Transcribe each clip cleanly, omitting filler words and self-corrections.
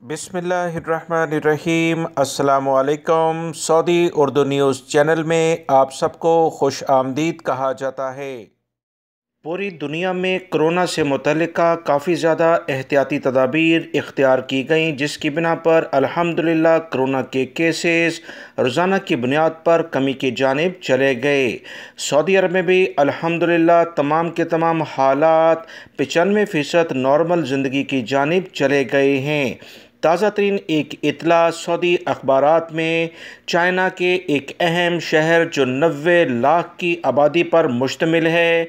बिस्मिल्लाहिर्रहमानिर्रहीम। अस्सलामुअलैकुम। Saudi Urdu news channel में आप सबको खुश आमदीद कहा जाता है। पूरी दुनिया में कोरोना से मुतल्लिका काफ़ी ज़्यादा एहतियाती तदाबीर इख्तियार की गई, जिसकी बिना पर अल्हम्दुलिल्लाह कोरोना के केसेस रोज़ाना की बुनियाद पर कमी की जानिब चले गए। सऊदी अरब में भी अल्हम्दुलिल्लाह तमाम के तमाम हालात 95% नॉर्मल ज़िंदगी की जानिब चले गए हैं। ताज़ा तरीन एक इतला सऊदी अखबारात में चाइना के एक अहम शहर जो 90 लाख की आबादी पर मुश्तमिल है,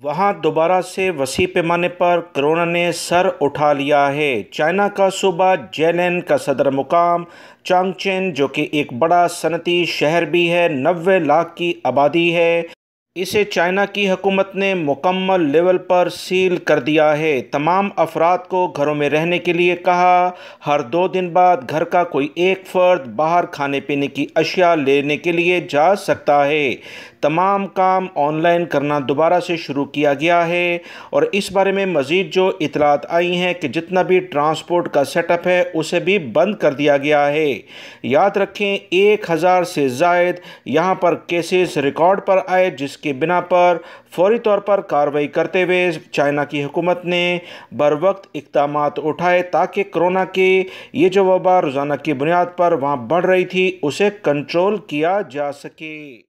वहाँ दोबारा से वसी पैमाने पर कोरोना ने सर उठा लिया है। चाइना का सूबा जैलिन का सदर मुकाम चांगचेन, जो कि एक बड़ा सनती शहर भी है, 90 लाख की आबादी है, इसे चाइना की हुकूमत ने मुकम्मल लेवल पर सील कर दिया है। तमाम अफराद को घरों में रहने के लिए कहा। हर 2 दिन बाद घर का कोई एक फ़र्द बाहर खाने पीने की अशिया लेने के लिए जा सकता है। तमाम काम ऑनलाइन करना दोबारा से शुरू किया गया है और इस बारे में मज़ीद जो इतलात आई हैं कि जितना भी ट्रांसपोर्ट का सेटअप है उसे भी बंद कर दिया गया है। याद रखें, 1000 से ज़ायद यहाँ पर केसेस रिकॉर्ड पर आए, जिसके बिना पर फौरी तौर पर कार्रवाई करते हुए चाइना की हुकूमत ने बरवक्त इक़दामात उठाए ताकि कोरोना के ये जो वबा रोज़ाना की बुनियाद पर वहाँ बढ़ रही थी उसे कंट्रोल किया जा सके।